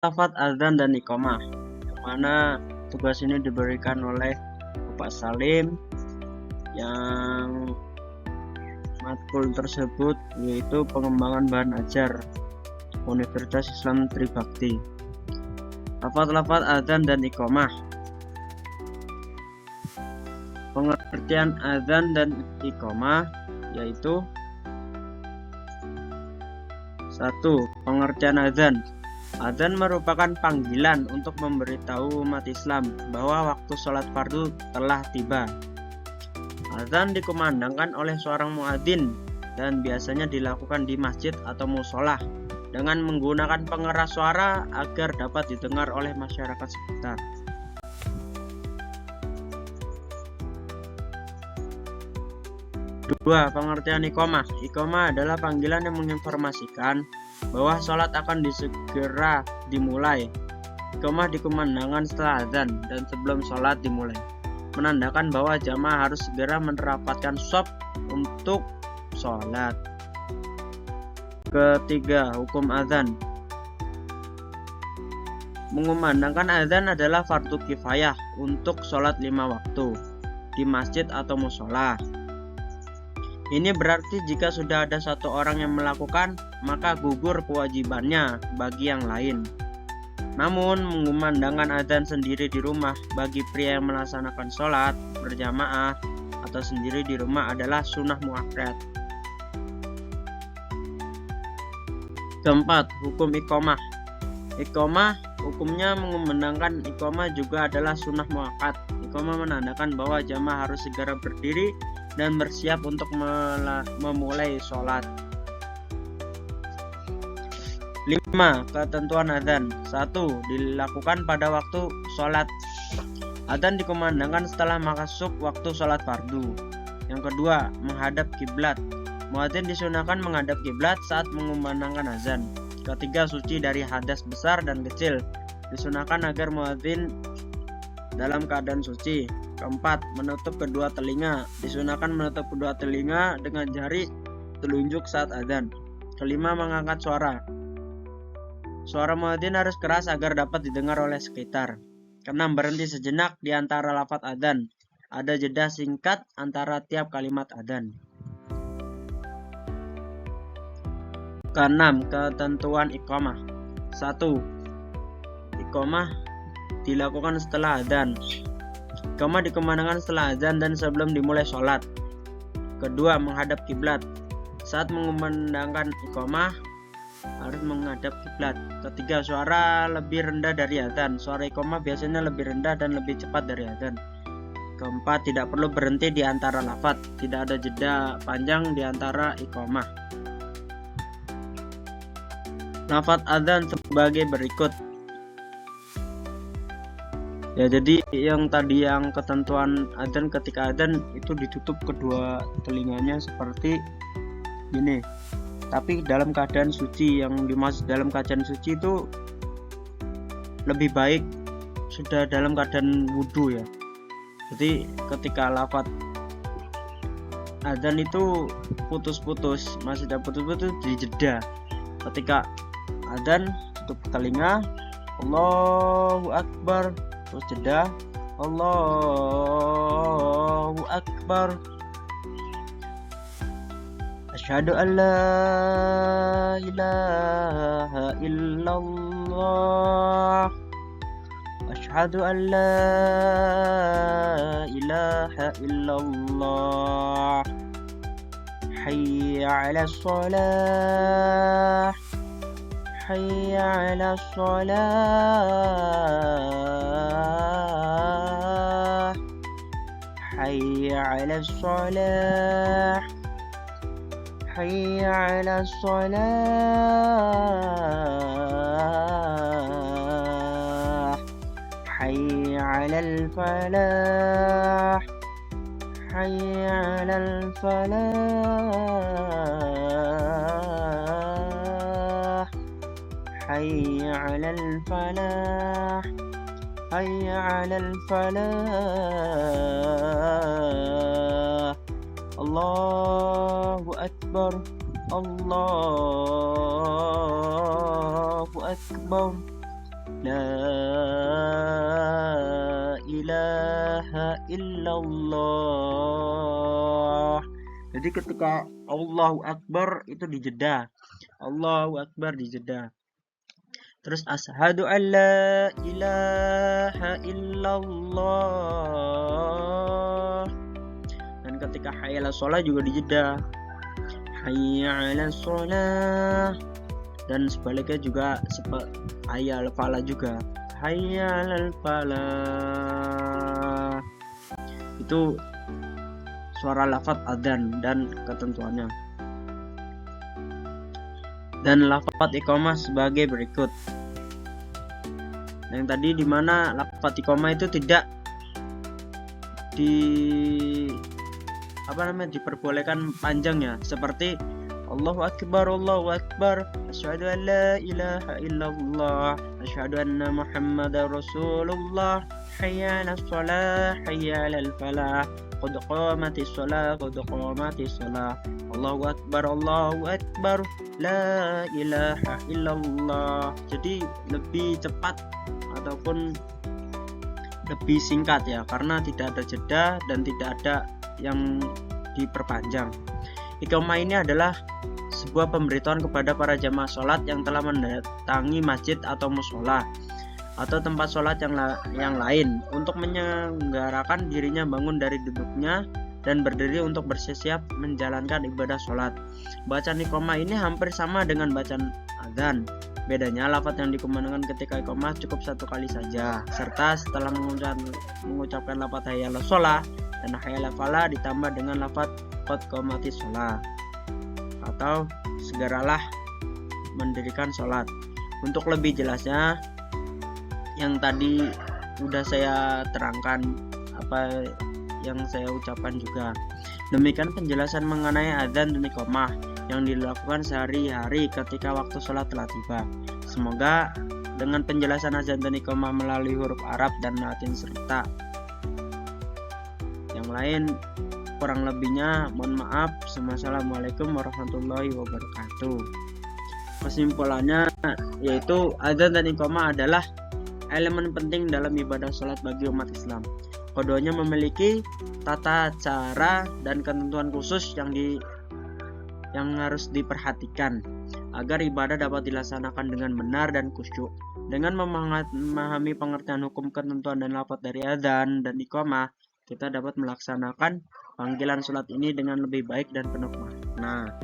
lafaz azan dan iqamah, yang mana tugas ini diberikan oleh Bapak Salim, yang matkul tersebut yaitu pengembangan bahan ajar Universitas Islam Tribakti. Lafaz-lafaz azan dan iqamah. Pengertian azan dan iqamah yaitu: 1. Pengertian azan. Azan merupakan panggilan untuk memberitahu umat Islam bahwa waktu sholat fardu telah tiba. Azan dikumandangkan oleh seorang muadzin dan biasanya dilakukan di masjid atau musola dengan menggunakan pengeras suara agar dapat didengar oleh masyarakat sekitar. 2. Pengertian iqamah. Iqamah adalah panggilan yang menginformasikan bahwa sholat akan segera dimulai. Iqamah dikumandangkan setelah azan dan sebelum sholat dimulai, menandakan bahwa jamaah harus segera merapatkan shaf untuk sholat. Ketiga, hukum azan. Mengumandangkan azan adalah fardu kifayah untuk sholat 5 waktu di masjid atau musola. Ini berarti jika sudah ada satu orang yang melakukan, maka gugur kewajibannya bagi yang lain. Namun, mengumandangkan azan sendiri di rumah bagi pria yang melaksanakan sholat berjamaah atau sendiri di rumah adalah sunnah muakkad. Keempat, hukum iqamah. Iqamah hukumnya mengumandangkan iqamah juga adalah sunnah muakkad. Iqamah menandakan bahwa jamaah harus segera berdiri dan bersiap untuk memulai sholat. 5. Ketentuan azan. 1. Dilakukan pada waktu sholat. Azan dikumandangkan setelah masuk waktu sholat fardu. Yang kedua, menghadap kiblat. Muadzin disunahkan menghadap kiblat saat mengumandangkan azan. Ketiga, suci dari hadas besar dan kecil. Disunahkan agar muadzin dalam keadaan suci. Keempat, menutup kedua telinga. Disunahkan menutup kedua telinga dengan jari telunjuk saat azan. Kelima, mengangkat suara. Suara muadzin harus keras agar dapat didengar oleh sekitar. Keenam, berhenti sejenak di antara lafaz azan. Ada jeda singkat antara tiap kalimat azan. Keenam, ketentuan iqamah. 1. Iqamah dilakukan setelah azan. Iqamah dikumandangkan setelah azan dan sebelum dimulai sholat. Kedua, menghadap kiblat. Saat mengumandangkan iqamah harus menghadap kiblat. Ketiga, suara lebih rendah dari azan. Suara iqamah biasanya lebih rendah dan lebih cepat dari azan. Keempat, tidak perlu berhenti di antara lafaz. Tidak ada jeda panjang di antara iqamah. Lafaz azan sebagai berikut. Ya, jadi yang tadi yang ketentuan azan, ketika azan itu ditutup kedua telinganya seperti ini. Tapi dalam keadaan suci, yang dimaksud dalam keadaan suci itu lebih baik sudah dalam keadaan wudhu ya. Jadi ketika lafaz azan itu putus-putus, masih ada putus-putus dijeda. Ketika azan tutup telinga, Allahu Akbar, terus jeda, Allahu Akbar, asyhadu an la ilaha illallah, asyhadu an la ilaha illallah, hayya 'alas shalah, hayya 'alas shalah, hayya 'alas shalah, hayya 'alas shalah, hayya 'alal falah, hayya 'alal falah, hayya 'alal falah, hayya 'alal falah. Allahu Akbar, Allahu Akbar, La ilaha illallah. Jadi ketika Allahu Akbar itu dijeda. Allahu Akbar dijeda. Terus asyhadu an la ilaha illallah. Dan ketika hayya 'alas shalah juga dijeda. Hayya 'alas shalah. Dan sebaliknya juga hayya 'alal falah juga. Hayya 'alal falah. Itu suara lafaz adzan dan ketentuannya. Dan lafaz iqamah sebagai berikut. Yang tadi dimana lafaz iqamah itu tidak diperbolehkan panjang ya, seperti Allahu Akbar, asyhadu an la ilaha illallah, asyhadu anna Muhammadar Rasulullah, hayya 'alas shalah, hayya 'alal falah, qad qamatis shalah, qad qamatis shalah, Allahu Akbar, la ilaha illallah. Jadi lebih cepat ataupun lebih singkat ya, karena tidak ada jeda dan tidak ada yang diperpanjang. Iqamah ini adalah sebuah pemberitahuan kepada para jamaah sholat yang telah mendatangi masjid atau mushola atau tempat sholat yang lain untuk menyelenggarakan dirinya bangun dari duduknya dan berdiri untuk bersiap menjalankan ibadah sholat. Bacaan iqamah ini hampir sama dengan bacaan adzan. Bedanya lafaz yang dikumandangkan ketika iqamah cukup satu kali saja, serta setelah mengucapkan lafaz hayya 'alas shalah dan hayya 'alal falah ditambah dengan lafaz qad qamatis shalah atau segeralah mendirikan sholat. Untuk lebih jelasnya, yang tadi udah saya terangkan apa yang saya ucapkan juga. Demikian penjelasan mengenai adzan dan iqamah yang dilakukan sehari-hari ketika waktu sholat telah tiba. Semoga dengan penjelasan adzan dan iqamah melalui huruf Arab dan Latin serta yang lain kurang lebihnya mohon maaf. Wassalamualaikum warahmatullahi wabarakatuh. Kesimpulannya yaitu adzan dan iqamah adalah elemen penting dalam ibadah sholat bagi umat Islam. Keduanya memiliki tata cara dan ketentuan khusus yang harus diperhatikan agar ibadah dapat dilaksanakan dengan benar dan khusyuk. Dengan memahami pengertian hukum, ketentuan dan lafaz dari adzan dan iqamah, kita dapat melaksanakan panggilan sholat ini dengan lebih baik dan penuh makna.